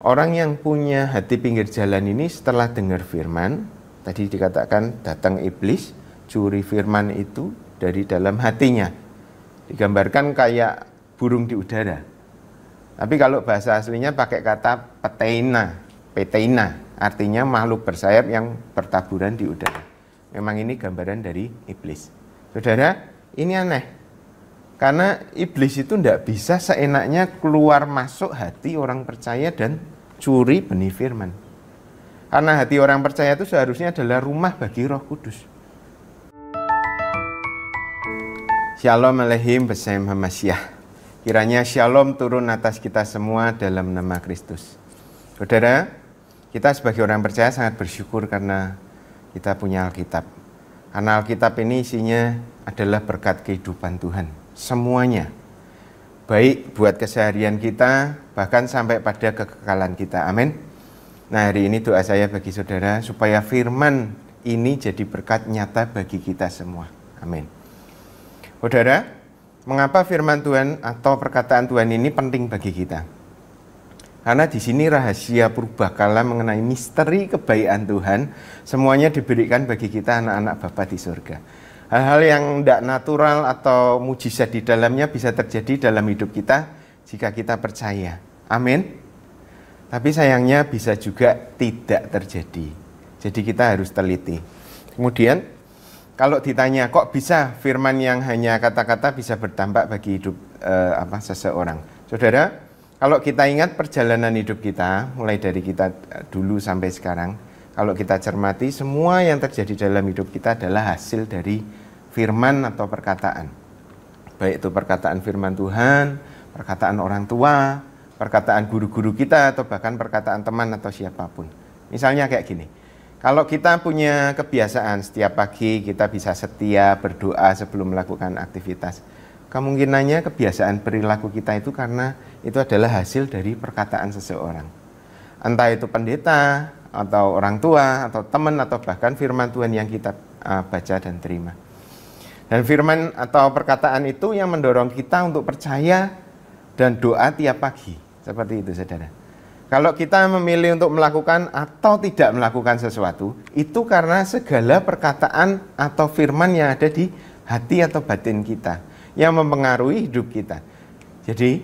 Orang yang punya hati pinggir jalan ini setelah dengar firman, tadi dikatakan datang iblis, curi firman itu dari dalam hatinya. Digambarkan kayak burung di udara. Tapi kalau bahasa aslinya pakai kata peteina, artinya makhluk bersayap yang bertaburan di udara. Memang ini gambaran dari iblis. Saudara, ini aneh. Karena iblis itu tidak bisa seenaknya keluar masuk hati orang percaya dan curi benih firman. Karena hati orang percaya itu seharusnya adalah rumah bagi Roh Kudus. Shalom Aleichem B'Shem HaMashiach. Kiranya shalom turun atas kita semua dalam nama Kristus. Saudara, kita sebagai orang percaya sangat bersyukur karena kita punya Alkitab. Karena Alkitab ini isinya adalah berkat kehidupan Tuhan. Semuanya. Baik buat keseharian kita, bahkan sampai pada kekekalan kita. Amin. Nah, hari ini doa saya bagi saudara supaya firman ini jadi berkat nyata bagi kita semua. Amin. Saudara, mengapa firman Tuhan atau perkataan Tuhan ini penting bagi kita? Karena di sini rahasia purbakala mengenai misteri kebaikan Tuhan semuanya diberikan bagi kita anak-anak Bapa di surga. Hal-hal yang tidak natural atau mujizat di dalamnya bisa terjadi dalam hidup kita jika kita percaya. Amin. Tapi sayangnya bisa juga tidak terjadi. Jadi kita harus teliti. Kemudian kalau ditanya kok bisa firman yang hanya kata-kata bisa berdampak bagi hidup seseorang. Saudara, kalau kita ingat perjalanan hidup kita, mulai dari kita dulu sampai sekarang, kalau kita cermati, semua yang terjadi dalam hidup kita adalah hasil dari firman atau perkataan. Baik itu perkataan firman Tuhan, perkataan orang tua, perkataan guru-guru kita, atau bahkan perkataan teman atau siapapun. Misalnya kayak gini, kalau kita punya kebiasaan setiap pagi kita bisa setia berdoa sebelum melakukan aktivitas, kemungkinannya kebiasaan perilaku kita itu karena itu adalah hasil dari perkataan seseorang. Entah itu pendeta, atau orang tua, atau teman, atau bahkan firman Tuhan yang kita baca dan terima. Dan firman atau perkataan itu yang mendorong kita untuk percaya dan doa tiap pagi. Seperti itu, saudara. Kalau kita memilih untuk melakukan atau tidak melakukan sesuatu, itu karena segala perkataan atau firman yang ada di hati atau batin kita, yang mempengaruhi hidup kita. Jadi,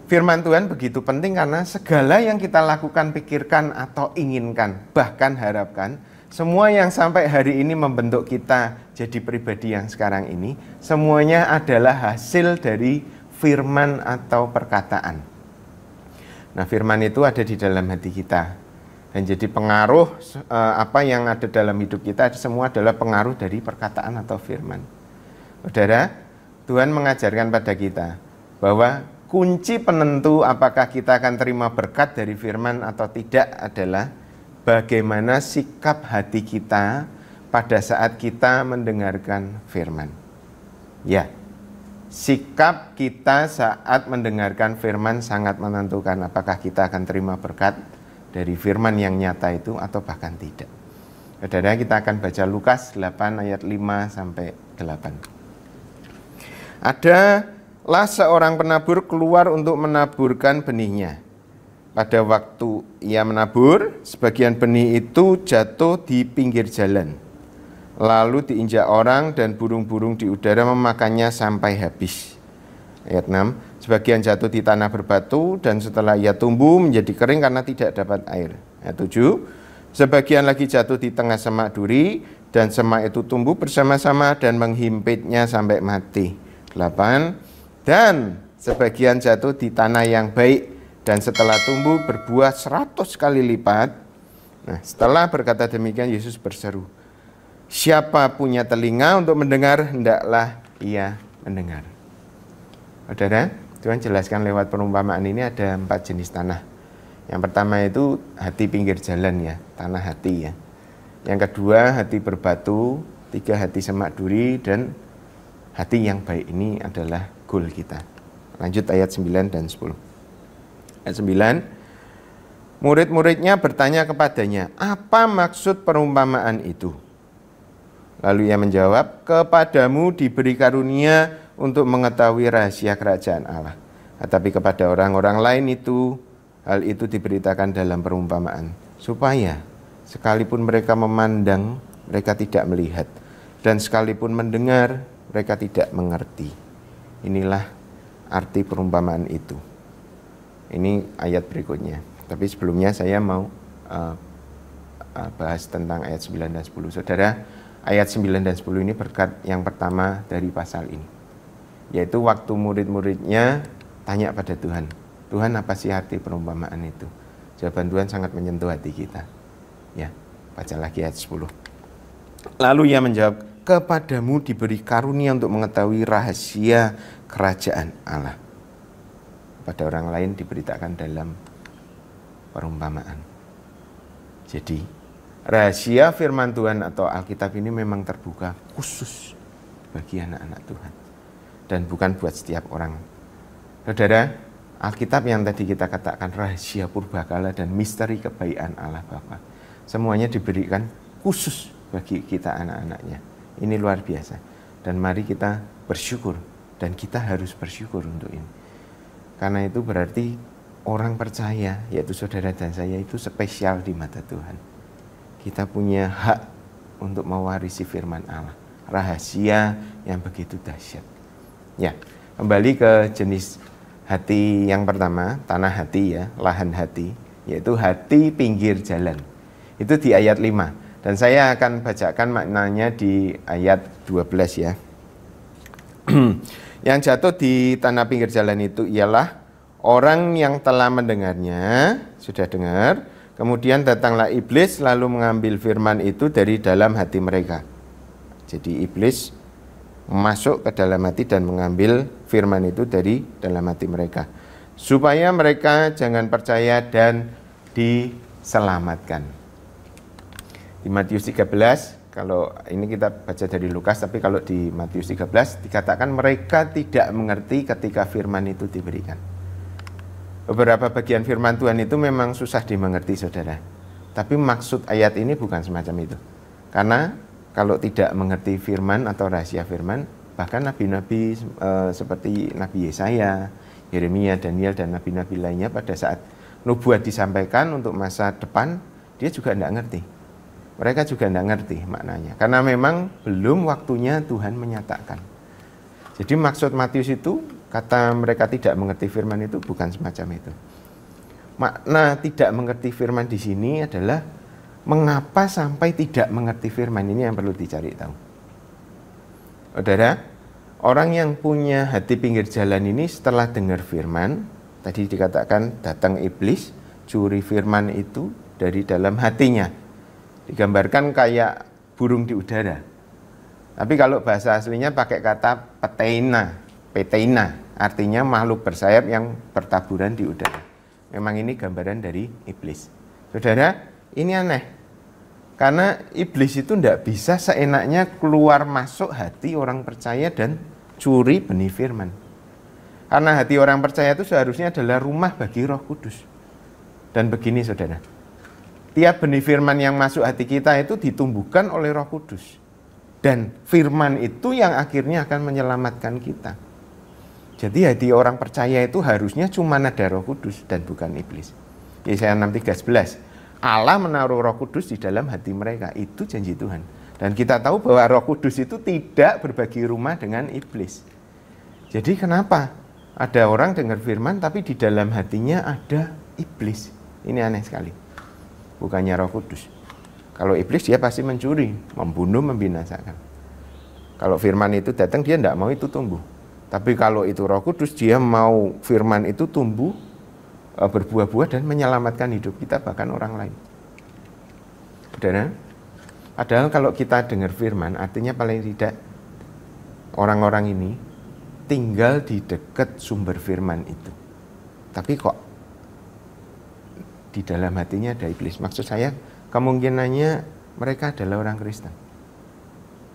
firman Tuhan begitu penting karena segala yang kita lakukan, pikirkan, atau inginkan, bahkan harapkan, semua yang sampai hari ini membentuk kita jadi pribadi yang sekarang ini, semuanya adalah hasil dari firman atau perkataan. Nah, firman itu ada di dalam hati kita. Dan jadi pengaruh apa yang ada dalam hidup kita semua adalah pengaruh dari perkataan atau firman. Saudara, Tuhan mengajarkan pada kita bahwa kunci penentu apakah kita akan terima berkat dari firman atau tidak adalah bagaimana sikap hati kita pada saat kita mendengarkan firman. Ya, sikap kita saat mendengarkan firman sangat menentukan apakah kita akan terima berkat dari firman yang nyata itu atau bahkan tidak. Saudara, kita akan baca Lukas 8 ayat 5 sampai 8. Adalah seorang penabur keluar untuk menaburkan benihnya. Pada waktu ia menabur, sebagian benih itu jatuh di pinggir jalan. Lalu diinjak orang dan burung-burung di udara memakannya sampai habis. Ayat 6, sebagian jatuh di tanah berbatu dan setelah ia tumbuh menjadi kering karena tidak dapat air. Ayat 7, sebagian lagi jatuh di tengah semak duri dan semak itu tumbuh bersama-sama dan menghimpitnya sampai mati. 8, dan sebagian jatuh di tanah yang baik dan setelah tumbuh berbuah 100 kali lipat. Nah, setelah berkata demikian Yesus berseru, siapa punya telinga untuk mendengar, hendaklah ia mendengar. Saudara, Tuhan jelaskan lewat perumpamaan ini ada 4 jenis tanah. Yang pertama itu hati pinggir jalan ya, tanah hati ya. Yang kedua hati berbatu, 3 hati semak duri, dan hati yang baik ini adalah goal kita. Lanjut ayat 9 dan 10. Ayat 9, murid-muridnya bertanya kepadanya, apa maksud perumpamaan itu? Lalu ia menjawab, kepadamu diberi karunia untuk mengetahui rahasia kerajaan Allah. Tetapi kepada orang-orang lain itu hal itu diberitakan dalam perumpamaan, supaya sekalipun mereka memandang, mereka tidak melihat, dan sekalipun mendengar, mereka tidak mengerti. Inilah arti perumpamaan itu. Ini ayat berikutnya. Tapi sebelumnya saya mau bahas tentang ayat 9 dan 10. Saudara, ayat 9 dan 10 ini berkat yang pertama dari pasal ini, yaitu waktu murid-muridnya tanya pada Tuhan, Tuhan, apa sih arti perumpamaan itu? Jawaban Tuhan sangat menyentuh hati kita. Ya, baca lagi ayat 10. Lalu ia menjawab, kepadamu diberi karunia untuk mengetahui rahasia kerajaan Allah. Pada orang lain diberitakan dalam perumpamaan. Jadi, rahasia firman Tuhan atau Alkitab ini memang terbuka khusus bagi anak-anak Tuhan. Dan bukan buat setiap orang. Saudara, Alkitab yang tadi kita katakan rahasia purbakala dan misteri kebaikan Allah Bapa, semuanya diberikan khusus bagi kita anak-anaknya. Ini luar biasa. Dan mari kita bersyukur. Dan kita harus bersyukur untuk ini. Karena itu berarti orang percaya, yaitu saudara dan saya, itu spesial di mata Tuhan. Kita punya hak untuk mewarisi firman Allah. Rahasia yang begitu dahsyat. Ya, kembali ke jenis hati yang pertama, tanah hati ya, lahan hati, yaitu hati pinggir jalan. Itu di ayat 5. Dan saya akan bacakan maknanya di ayat 12 ya. Yang jatuh di tanah pinggir jalan itu ialah orang yang telah mendengarnya, sudah dengar, kemudian datanglah iblis lalu mengambil firman itu dari dalam hati mereka. Jadi iblis masuk ke dalam hati dan mengambil firman itu dari dalam hati mereka, supaya mereka jangan percaya dan diselamatkan. Di Matius 13, kalau ini kita baca dari Lukas, tapi kalau di Matius 13 dikatakan mereka tidak mengerti ketika firman itu diberikan. Beberapa bagian firman Tuhan itu memang susah dimengerti, saudara. Tapi maksud ayat ini bukan semacam itu. Karena kalau tidak mengerti firman atau rahasia firman, bahkan nabi-nabi seperti Nabi Yesaya, Yeremia, Daniel, dan nabi-nabi lainnya pada saat nubuat disampaikan untuk masa depan, dia juga tidak ngerti. Mereka juga tidak ngerti maknanya. Karena memang belum waktunya Tuhan menyatakan. Jadi maksud Matius itu, kata mereka tidak mengerti firman itu bukan semacam itu. Makna tidak mengerti firman di sini adalah mengapa sampai tidak mengerti firman, ini yang perlu dicari tahu. Saudara, orang yang punya hati pinggir jalan ini setelah dengar firman, tadi dikatakan datang iblis, curi firman itu dari dalam hatinya. Digambarkan kayak burung di udara. Tapi kalau bahasa aslinya pakai kata peteina, artinya makhluk bersayap yang bertaburan di udara. Memang ini gambaran dari iblis. Saudara, ini aneh. Karena iblis itu tidak bisa seenaknya keluar masuk hati orang percaya dan curi benih firman. Karena hati orang percaya itu seharusnya adalah rumah bagi Roh Kudus. Dan begini saudara, tiap benih firman yang masuk hati kita itu ditumbuhkan oleh Roh Kudus. Dan firman itu yang akhirnya akan menyelamatkan kita. Jadi hati orang percaya itu harusnya cuma ada Roh Kudus dan bukan iblis. Yesaya 6:13. Allah menaruh Roh Kudus di dalam hati mereka. Itu janji Tuhan. Dan kita tahu bahwa Roh Kudus itu tidak berbagi rumah dengan iblis. Jadi kenapa ada orang dengar firman tapi di dalam hatinya ada iblis? Ini aneh sekali. Bukannya Roh Kudus. Kalau iblis dia pasti mencuri, membunuh, membinasakan. Kalau firman itu datang dia tidak mau itu tumbuh. Tapi kalau itu Roh Kudus dia mau firman itu tumbuh, berbuah-buah dan menyelamatkan hidup kita bahkan orang lain. Saudara, padahal kalau kita dengar firman artinya paling tidak orang-orang ini tinggal di dekat sumber firman itu. Tapi kok di dalam hatinya ada iblis. Maksud saya kemungkinannya mereka adalah orang Kristen.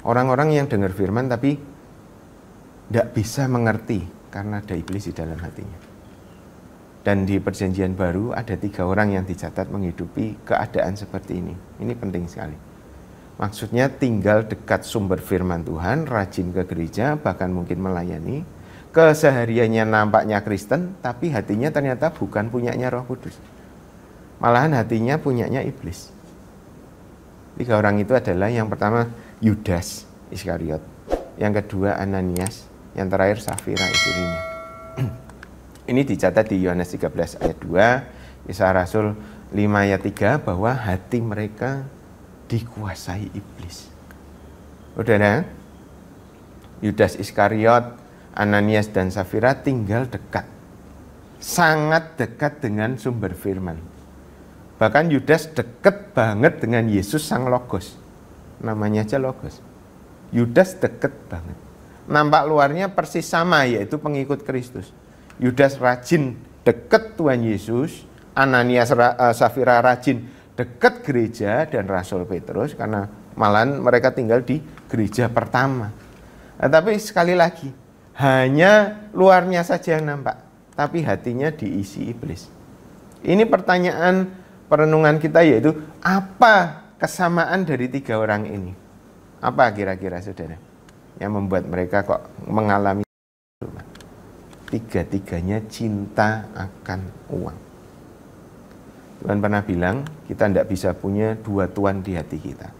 Orang-orang yang dengar firman tapi tidak bisa mengerti karena ada iblis di dalam hatinya. Dan di perjanjian baru ada 3 orang yang dicatat menghidupi keadaan seperti ini. Ini penting sekali. Maksudnya tinggal dekat sumber firman Tuhan, rajin ke gereja, bahkan mungkin melayani. Kesehariannya nampaknya Kristen, tapi hatinya ternyata bukan punyanya Roh Kudus. malahan hatinya punyanya iblis. 3 orang itu adalah yang pertama Yudas Iskariot, yang kedua Ananias, yang terakhir Safira istrinya. Ini dicatat di Yohanes 13 ayat 2, Kisah Rasul 5 ayat 3 bahwa hati mereka dikuasai iblis. Saudara, Yudas Iskariot, Ananias dan Safira tinggal dekat, sangat dekat dengan sumber firman. Bahkan Yudas dekat banget dengan Yesus Sang Logos. Namanya aja Logos. Yudas dekat banget. Nampak luarnya persis sama, yaitu pengikut Kristus. Yudas rajin dekat Tuhan Yesus, Ananias Safira rajin dekat gereja dan Rasul Petrus, karena malahan mereka tinggal di gereja pertama. Nah, tapi sekali lagi, hanya luarnya saja yang nampak, tapi hatinya diisi iblis. Ini pertanyaan perenungan kita, yaitu apa kesamaan dari 3 orang ini? Apa kira-kira saudara yang membuat mereka kok mengalami? 3-tiganya cinta akan uang. Tuhan pernah bilang kita tidak bisa punya 2 tuan di hati kita.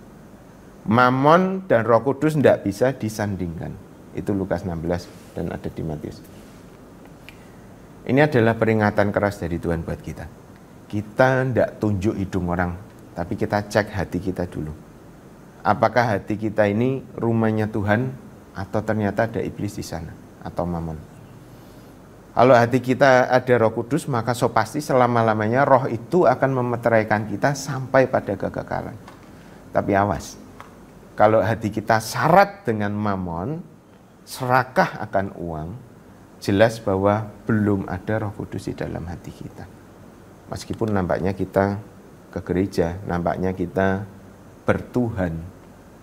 Mamon dan Roh Kudus tidak bisa disandingkan. Itu Lukas 16 dan ada di Matius. Ini adalah peringatan keras dari Tuhan buat kita. Kita tidak tunjuk hidung orang, tapi kita cek hati kita dulu. Apakah hati kita ini rumahnya Tuhan, atau ternyata ada iblis di sana, atau mamon. Kalau hati kita ada Roh Kudus, maka so pasti selama-lamanya roh itu akan memeteraikan kita sampai pada kekekalan. Tapi awas, kalau hati kita syarat dengan mamon, serakah akan uang, jelas bahwa belum ada Roh Kudus di dalam hati kita. Meskipun nampaknya kita ke gereja, nampaknya kita bertuhan,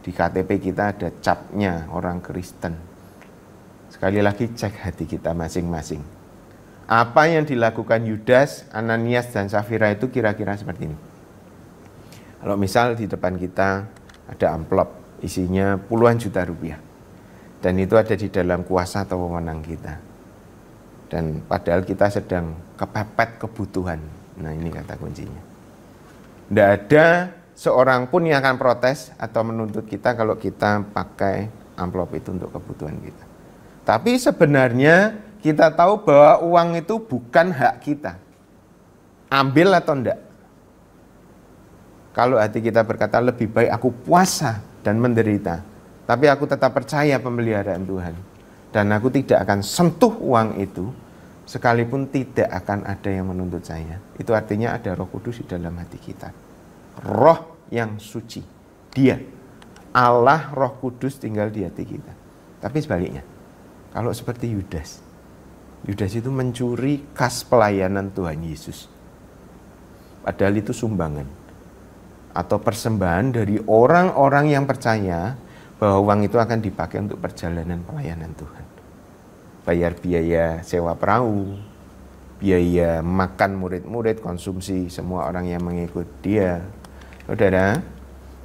di KTP kita ada capnya orang Kristen. Sekali lagi cek hati kita masing-masing. Apa yang dilakukan Yudas, Ananias, dan Safira itu kira-kira seperti ini. Kalau misal di depan kita ada amplop, isinya puluhan juta rupiah. Dan itu ada di dalam kuasa atau wewenang kita. Dan padahal kita sedang kepepet kebutuhan. Nah, ini kata kuncinya. Tidak ada seorang pun yang akan protes atau menuntut kita kalau kita pakai amplop itu untuk kebutuhan kita. Tapi sebenarnya kita tahu bahwa uang itu bukan hak kita. Ambil atau enggak. Kalau hati kita berkata lebih baik aku puasa dan menderita, tapi aku tetap percaya pemeliharaan Tuhan, dan aku tidak akan sentuh uang itu, sekalipun tidak akan ada yang menuntut saya. Itu artinya ada Roh Kudus di dalam hati kita. Roh yang suci. Dia, Allah Roh Kudus tinggal di hati kita. Tapi sebaliknya, kalau seperti Yudas, Yudas itu mencuri kas pelayanan Tuhan Yesus. Padahal itu sumbangan atau persembahan dari orang-orang yang percaya bahwa uang itu akan dipakai untuk perjalanan pelayanan Tuhan. Bayar biaya sewa perahu, biaya makan murid-murid, konsumsi semua orang yang mengikut dia. Saudara,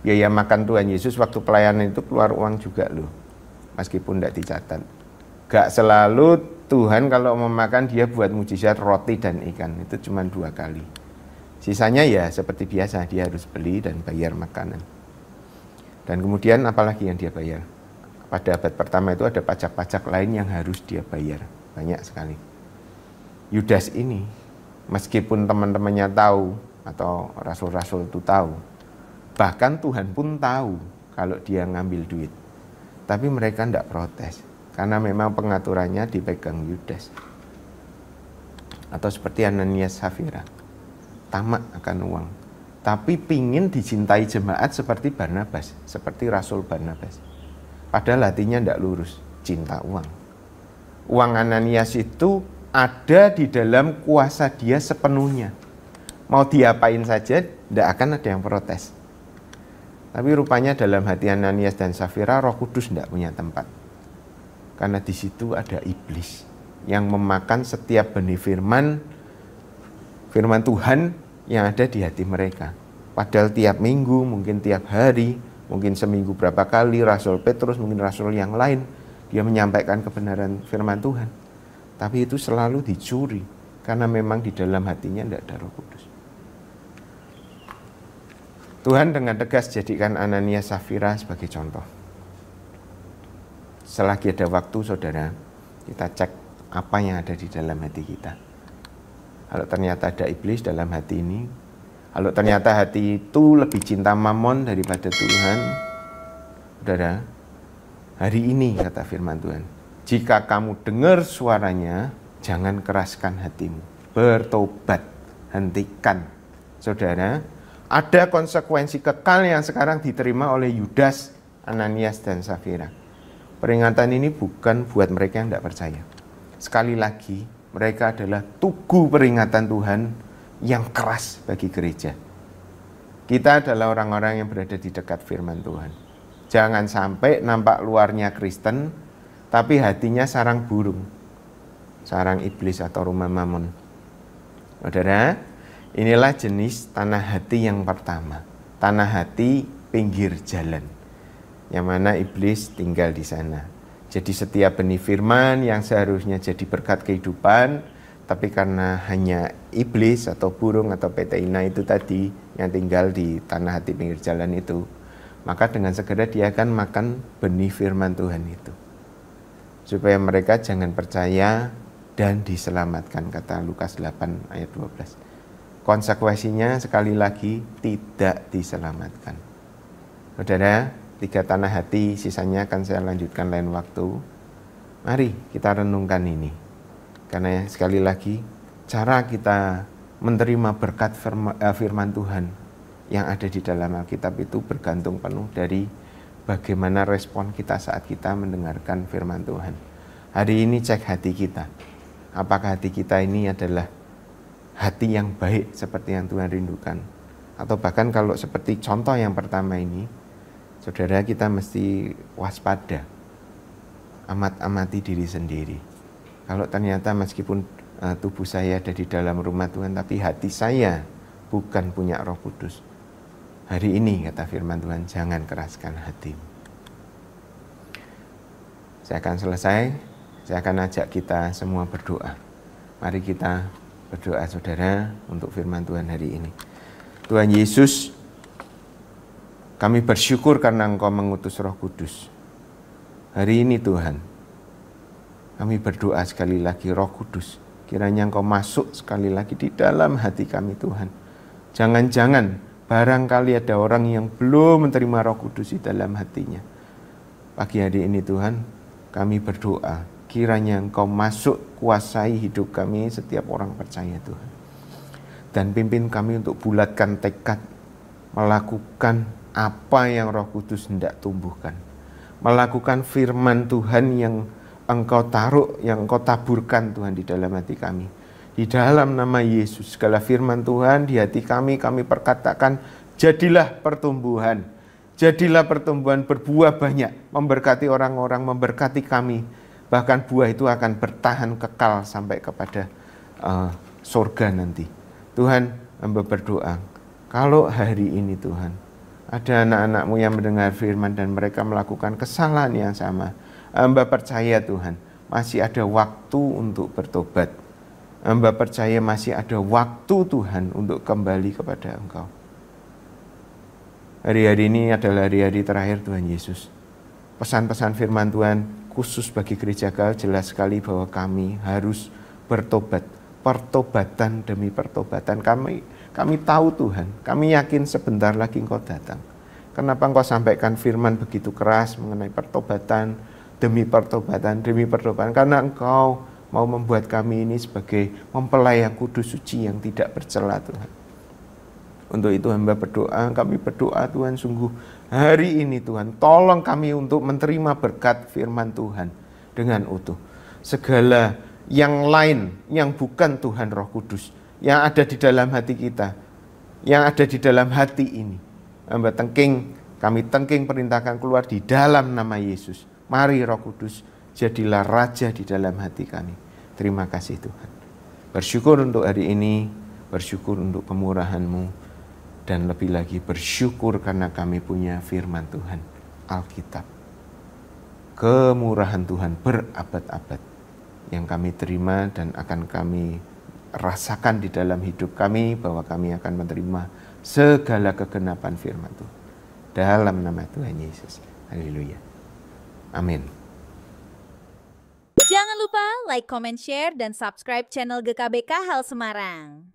biaya makan Tuhan Yesus waktu pelayanan itu keluar uang juga loh, meskipun tidak dicatat. Gak selalu Tuhan kalau memakan dia buat mujizat roti dan ikan, itu cuma 2 kali. Sisanya ya seperti biasa, dia harus beli dan bayar makanan. Dan kemudian apalagi yang dia bayar? Pada abad pertama itu ada pajak-pajak lain yang harus dia bayar, banyak sekali. Yudas ini, meskipun teman-temannya tahu atau rasul-rasul itu tahu, bahkan Tuhan pun tahu kalau dia ngambil duit, tapi mereka tidak protes karena memang pengaturannya dipegang Yudas. Atau seperti Ananias Safira, tamak akan uang, tapi pingin dicintai jemaat seperti Barnabas, seperti Rasul Barnabas. Padahal hatinya tidak lurus, cinta uang. Uang Ananias itu ada di dalam kuasa dia sepenuhnya. Mau diapain saja, tidak akan ada yang protes. Tapi rupanya dalam hati Ananias dan Safira, Roh Kudus tidak punya tempat. Karena di situ ada iblis yang memakan setiap benih firman Tuhan yang ada di hati mereka. Padahal tiap minggu, mungkin tiap hari, mungkin seminggu berapa kali Rasul Petrus, mungkin Rasul yang lain, dia menyampaikan kebenaran firman Tuhan. Tapi itu selalu dicuri, karena memang di dalam hatinya tidak ada Roh Kudus. Tuhan dengan tegas jadikan Ananias Safira sebagai contoh. Selagi ada waktu, saudara, kita cek apa yang ada di dalam hati kita. Kalau ternyata ada iblis dalam hati ini, kalau ternyata hati itu lebih cinta mamon daripada Tuhan, saudara, hari ini kata firman Tuhan, jika kamu dengar suaranya, jangan keraskan hatimu, bertobat, hentikan. Saudara, ada konsekuensi kekal yang sekarang diterima oleh Yudas, Ananias, dan Safira. Peringatan ini bukan buat mereka yang tidak percaya. Sekali lagi, mereka adalah tugu peringatan Tuhan yang keras bagi gereja. Kita adalah orang-orang yang berada di dekat firman Tuhan. Jangan sampai nampak luarnya Kristen, tapi hatinya sarang burung, sarang iblis atau rumah mammon. Saudara, inilah jenis tanah hati yang pertama. Tanah hati pinggir jalan, yang mana iblis tinggal di sana. Jadi setiap benih firman yang seharusnya jadi berkat kehidupan, tapi karena hanya iblis atau burung atau peteina itu tadi yang tinggal di tanah hati pinggir jalan itu, maka dengan segera dia akan makan benih firman Tuhan itu. Supaya mereka jangan percaya dan diselamatkan, kata Lukas 8 ayat 12. Konsekuensinya sekali lagi tidak diselamatkan. Saudara, 3 tanah hati, sisanya akan saya lanjutkan lain waktu. Mari kita renungkan ini. Karena sekali lagi, cara kita menerima berkat firman Tuhan yang ada di dalam Alkitab itu bergantung penuh dari bagaimana respon kita saat kita mendengarkan firman Tuhan. Hari ini cek hati kita. Apakah hati kita ini adalah hati yang baik seperti yang Tuhan rindukan? Atau bahkan kalau seperti contoh yang pertama ini, saudara, kita mesti waspada, amati diri sendiri. Kalau ternyata meskipun tubuh saya ada di dalam rumah Tuhan, tapi hati saya bukan punya Roh Kudus. Hari ini kata firman Tuhan, jangan keraskan hatimu. Saya akan selesai, saya akan ajak kita semua berdoa. Mari kita berdoa, saudara, untuk firman Tuhan hari ini. Tuhan Yesus, kami bersyukur karena Engkau mengutus Roh Kudus. Hari ini Tuhan, kami berdoa sekali lagi, Roh Kudus, kiranya Engkau masuk sekali lagi di dalam hati kami Tuhan. Jangan-jangan barangkali ada orang yang belum menerima Roh Kudus di dalam hatinya. Pagi hari ini Tuhan, kami berdoa, kiranya Engkau masuk, kuasai hidup kami, setiap orang percaya Tuhan. Dan pimpin kami untuk bulatkan tekad, melakukan apa yang Roh Kudus hendak tumbuhkan. Melakukan firman Tuhan yang Engkau taruh, yang Engkau taburkan Tuhan di dalam hati kami. Di dalam nama Yesus, segala firman Tuhan di hati kami perkatakan, jadilah pertumbuhan. Jadilah pertumbuhan, berbuah banyak, memberkati orang-orang, memberkati kami. Bahkan buah itu akan bertahan kekal sampai kepada surga nanti. Tuhan, hamba berdoa, kalau hari ini Tuhan, ada anak-anak-Mu yang mendengar firman dan mereka melakukan kesalahan yang sama, hamba percaya Tuhan, masih ada waktu untuk bertobat. Hamba percaya masih ada waktu Tuhan untuk kembali kepada Engkau. Hari-hari ini adalah hari-hari terakhir Tuhan Yesus. Pesan-pesan firman Tuhan khusus bagi gereja Gaul jelas sekali bahwa kami harus bertobat. Pertobatan demi pertobatan. Kami tahu Tuhan, kami yakin sebentar lagi Engkau datang. Kenapa Engkau sampaikan firman begitu keras mengenai pertobatan demi pertobatan demi pertobatan? Karena Engkau mau membuat kami ini sebagai mempelai yang kudus suci yang tidak bercela Tuhan. Untuk itu hamba berdoa, kami berdoa Tuhan, sungguh hari ini Tuhan, tolong kami untuk menerima berkat firman Tuhan dengan utuh. Segala yang lain, yang bukan Tuhan Roh Kudus, yang ada di dalam hati kita, yang ada di dalam hati ini, kami tengking perintahkan keluar di dalam nama Yesus. Mari Roh Kudus, jadilah Raja di dalam hati kami. Terima kasih Tuhan. Bersyukur untuk hari ini, bersyukur untuk kemurahan-Mu, dan lebih lagi bersyukur karena kami punya firman Tuhan, Alkitab. Kemurahan Tuhan berabad-abad yang kami terima dan akan kami rasakan di dalam hidup kami, bahwa kami akan menerima segala kegenapan firman Tuhan. Dalam nama Tuhan Yesus. Haleluya. Amin. Jangan lupa like, comment, share, dan subscribe channel GKBK Hal Semarang.